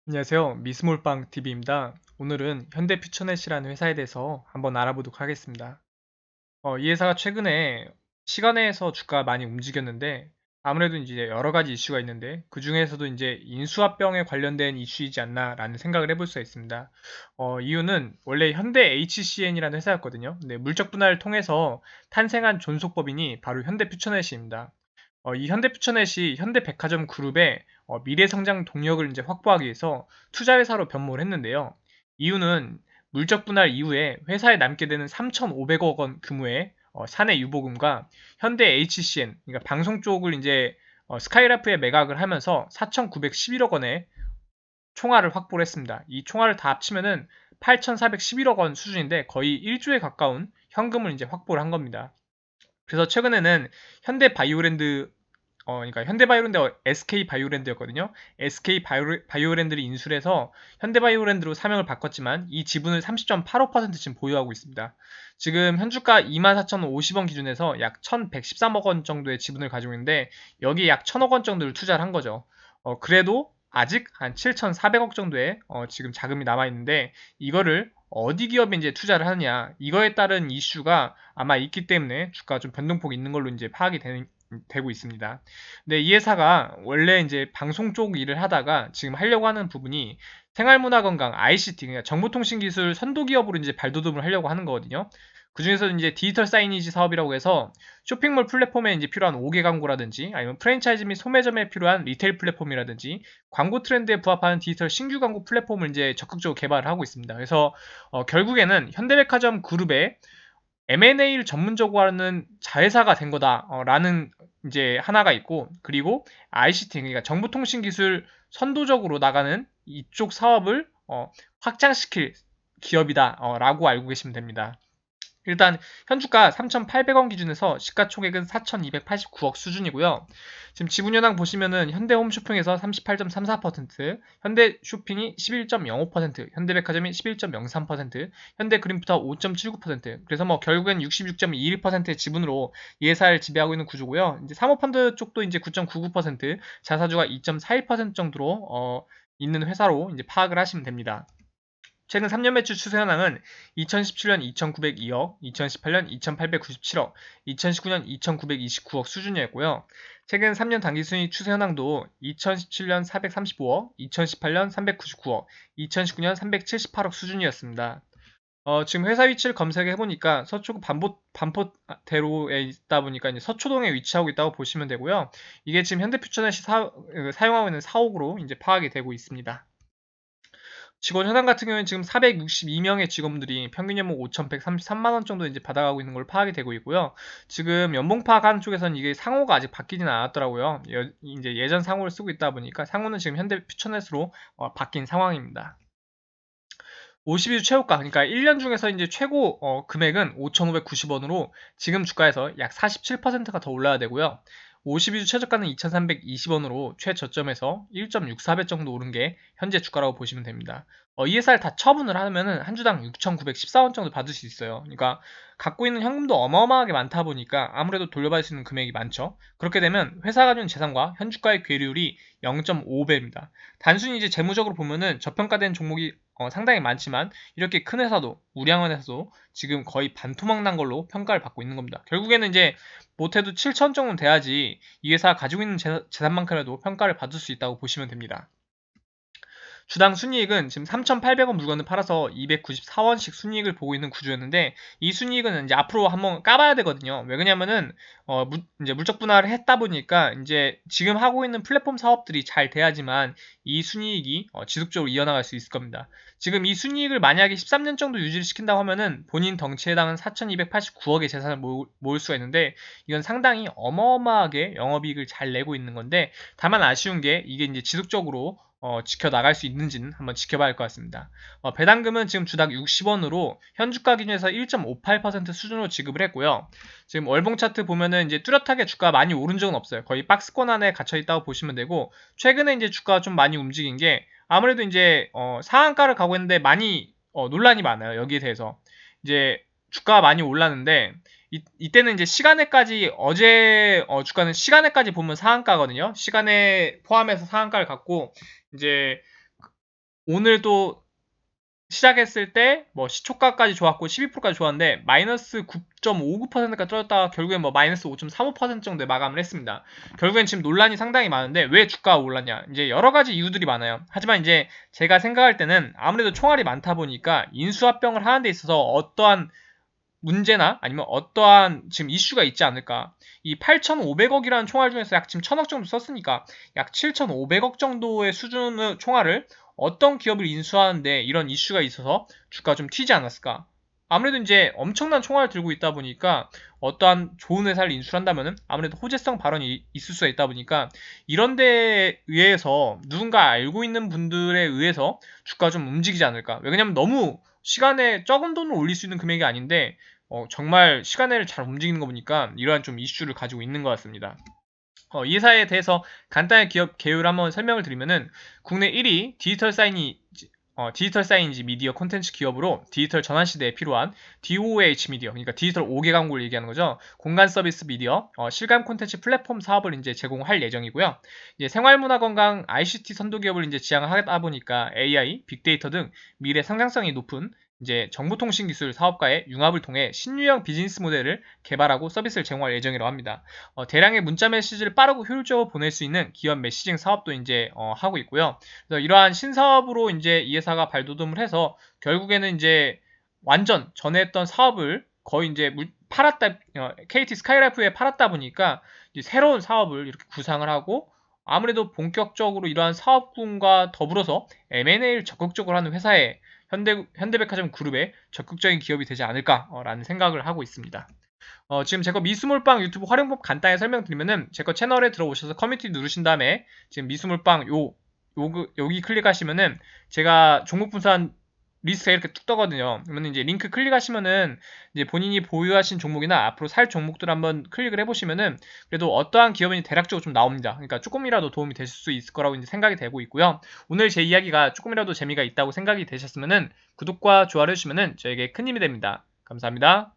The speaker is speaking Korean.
안녕하세요. 미스몰빵 TV입니다. 오늘은 현대퓨처넷이라는 회사에 대해서 한번 알아보도록 하겠습니다. 이 회사가 최근에 시간에서 주가가 많이 움직였는데 아무래도 이제 여러 가지 이슈가 있는데 그 중에서도 이제 인수합병에 관련된 이슈이지 않나라는 생각을 해볼 수가 있습니다. 이유는 원래 현대 HCN이라는 회사였거든요. 근데 물적 분할을 통해서 탄생한 존속법인이 바로 현대퓨처넷입니다. 이 현대퓨처넷이 현대백화점 그룹의 미래성장 동력을 이제 확보하기 위해서 투자회사로 변모를 했는데요. 이유는 물적 분할 이후에 회사에 남게 되는 3,500억 원 규모의 사내 유보금과 현대 HCN, 그러니까 방송 쪽을 이제 스카이라프에 매각을 하면서 4,911억 원의 총알을 확보를 했습니다. 이 총알을 다 합치면은 8,411억 원 수준인데 거의 1조에 가까운 현금을 이제 확보를 한 겁니다. 그래서 최근에는 현대바이오랜드 그러니까 현대바이오랜드 SK바이오랜드였거든요. SK바이오랜드를 인수를 해서 현대바이오랜드로 사명을 바꿨지만 이 지분을 30.85% 지금 보유하고 있습니다. 지금 현주가 24,050원 기준에서 약 1,113억 원 정도의 지분을 가지고 있는데 여기에 약 1,000억 원 정도를 투자를 한 거죠. 그래도 아직 한 7,400억 정도의 지금 자금이 남아 있는데 이거를 어디 기업에 이제 투자를 하느냐 이거에 따른 이슈가 아마 있기 때문에 주가가 좀 변동폭이 있는 걸로 이제 되고 있습니다. 근데 이 회사가 원래 이제 방송 쪽 일을 하다가 지금 하려고 하는 부분이 생활문화건강 ICT, 그러니까 정보통신기술 선도기업으로 이제 발돋움을 하려고 하는 거거든요. 그 중에서 이제 디지털 사이니지 사업이라고 해서 쇼핑몰 플랫폼에 이제 필요한 5개 광고라든지 아니면 프랜차이즈 및 소매점에 필요한 리테일 플랫폼이라든지 광고 트렌드에 부합하는 디지털 신규 광고 플랫폼을 이제 적극적으로 개발을 하고 있습니다. 그래서 결국에는 현대백화점 그룹의 M&A를 전문적으로 하는 자회사가 된 거다라는 이제 하나가 있고 그리고 ICT 그러니까 정보통신기술 선도적으로 나가는 이쪽 사업을 확장시킬 기업이다라고 알고 계시면 됩니다. 일단 현주가 3,800원 기준에서 시가총액은 4,289억 수준이고요. 지금 지분현황 보시면은 현대홈쇼핑에서 38.34%, 현대쇼핑이 11.05%, 현대백화점이 11.03%, 현대그린부터 5.79%. 그래서 뭐 결국엔 66.21%의 지분으로 이 회사를 지배하고 있는 구조고요. 이제 사모펀드 쪽도 이제 9.99%, 자사주가 2.41% 정도로 있는 회사로 이제 파악을 하시면 됩니다. 최근 3년 매출 추세 현황은 2017년 2,902억, 2018년 2,897억, 2019년 2,929억 수준이었고요. 최근 3년 당기순이익 추세 현황도 2017년 435억, 2018년 399억, 2019년 378억 수준이었습니다. 지금 회사 위치를 검색해 보니까 서초 반포대로에 있다 보니까 이제 서초동에 위치하고 있다고 보시면 되고요. 이게 지금 현대퓨처넷이 사용하고 있는 사옥으로 이제 파악이 되고 있습니다. 직원 현황 같은 경우에는 지금 462명의 직원들이 평균 연봉 5,133만 원 정도 이제 받아가고 있는 걸로 파악이 되고 있고요. 지금 연봉 파악하는 쪽에서는 이게 상호가 아직 바뀌지는 않았더라고요. 이제 예전 상호를 쓰고 있다 보니까 상호는 지금 현대 퓨처넷으로 바뀐 상황입니다. 52주 최고가, 그러니까 1년 중에서 이제 최고 금액은 5,590원으로 지금 주가에서 약 47%가 더 올라야 되고요. 52주 최저가는 2,320원으로 최저점에서 1.64배 정도 오른 게 현재 주가라고 보시면 됩니다. 이 회사를 다 처분을 하면은 한 주당 6,914원 정도 받을 수 있어요. 그러니까 갖고 있는 현금도 어마어마하게 많다 보니까 아무래도 돌려받을 수 있는 금액이 많죠. 그렇게 되면 회사가 가진 재산과 현 주가의 괴리율이 0.5배입니다. 단순히 이제 재무적으로 보면은 저평가된 종목이 상당히 많지만 이렇게 큰 회사도 우량한 회사도 지금 거의 반토막 난 걸로 평가를 받고 있는 겁니다. 결국에는 이제 못해도 7천 정도는 돼야지 이 회사가 가지고 있는 재산만큼이라도 평가를 받을 수 있다고 보시면 됩니다. 주당 순이익은 지금 3,800원 물건을 팔아서 294원씩 순이익을 보고 있는 구조였는데 이 순이익은 이제 앞으로 한번 까봐야 되거든요. 왜 그러냐면은 이제 물적 분할을 했다 보니까 이제 지금 하고 있는 플랫폼 사업들이 잘 돼야지만 이 순이익이 지속적으로 이어나갈 수 있을 겁니다. 지금 이 순이익을 만약에 13년 정도 유지를 시킨다고 하면은 본인 덩치에 해당은 4,289억의 재산을 모을 수가 있는데 이건 상당히 어마어마하게 영업이익을 잘 내고 있는 건데 다만 아쉬운 게 이게 이제 지속적으로 지켜나갈 수 있는지는 한번 지켜봐야 할 것 같습니다. 배당금은 지금 주당 60원으로 현주가 기준에서 1.58% 수준으로 지급을 했고요. 지금 월봉 차트 보면은 이제 뚜렷하게 주가가 많이 오른 적은 없어요. 거의 박스권 안에 갇혀 있다고 보시면 되고 최근에 이제 주가가 좀 많이 움직인 게 아무래도 이제 상한가를 가고 있는데 많이 논란이 많아요. 여기에 대해서 이제 주가가 많이 올랐는데 이때는 이제 시간에까지 어제 주가는 시간에까지 보면 상한가거든요. 시간에 포함해서 상한가를 갖고 이제 오늘도 시작했을 때 뭐 시초가까지 좋았고 12%까지 좋았는데 마이너스 9.59%까지 떨어졌다가 결국엔 뭐 마이너스 5.35% 정도에 마감을 했습니다. 결국엔 지금 논란이 상당히 많은데 왜 주가가 올랐냐? 이제 여러 가지 이유들이 많아요. 하지만 이제 제가 생각할 때는 아무래도 총알이 많다 보니까 인수합병을 하는 데 있어서 어떠한 문제나 아니면 어떠한 지금 이슈가 있지 않을까. 이 8,500억이라는 총알 중에서 약 지금 1,000억 정도 썼으니까 약 7,500억 정도의 수준의 총알을 어떤 기업을 인수하는데 이런 이슈가 있어서 주가가 좀 튀지 않았을까. 아무래도 이제 엄청난 총알을 들고 있다 보니까 어떠한 좋은 회사를 인수한다면은 아무래도 호재성 발언이 있을 수가 있다 보니까 이런 데에 의해서 누군가 알고 있는 분들에 의해서 주가가 좀 움직이지 않을까. 왜냐면 너무 시간에 적은 돈을 올릴 수 있는 금액이 아닌데 정말 시간을 잘 움직이는 거 보니까 이러한 좀 이슈를 가지고 있는 것 같습니다. 이 회사에 대해서 간단히 기업 개요를 한번 설명을 드리면은 국내 1위 디지털 사이언지 미디어 콘텐츠 기업으로 디지털 전환 시대에 필요한 DOH 미디어, 그러니까 디지털 5개 광고를 얘기하는 거죠. 공간 서비스 미디어, 실감 콘텐츠 플랫폼 사업을 이제 제공할 예정이고요. 이제 생활문화 건강 ICT 선도 기업을 이제 지향하다 보니까 AI, 빅데이터 등 미래 상장성이 높은 이제 정보통신기술 사업과의 융합을 통해 신유형 비즈니스 모델을 개발하고 서비스를 제공할 예정이라고 합니다. 대량의 문자 메시지를 빠르고 효율적으로 보낼 수 있는 기업 메시징 사업도 이제 하고 있고요. 그래서 이러한 신사업으로 이제 이 회사가 발돋움을 해서 결국에는 이제 완전 전에 했던 사업을 거의 이제 팔았다, KT 스카이라이프에 팔았다 보니까 이제 새로운 사업을 이렇게 구상을 하고 아무래도 본격적으로 이러한 사업군과 더불어서 M&A를 적극적으로 하는 회사에 현대백화점 그룹의 적극적인 기업이 되지 않을까라는 생각을 하고 있습니다. 지금 제 거 미수몰빵 유튜브 활용법 간단히 설명드리면은 제 거 채널에 들어오셔서 커뮤니티 누르신 다음에 지금 미수몰빵 여기 클릭하시면은 제가 종목 분산 리스트가 이렇게 뚝 떠거든요. 그러면 이제 링크 클릭하시면은 이제 본인이 보유하신 종목이나 앞으로 살 종목들 한번 클릭을 해보시면은 그래도 어떠한 기업인지 대략적으로 좀 나옵니다. 그러니까 조금이라도 도움이 되실 수 있을 거라고 이제 생각이 되고 있고요. 오늘 제 이야기가 조금이라도 재미가 있다고 생각이 되셨으면은 구독과 좋아요 해주시면은 저에게 큰 힘이 됩니다. 감사합니다.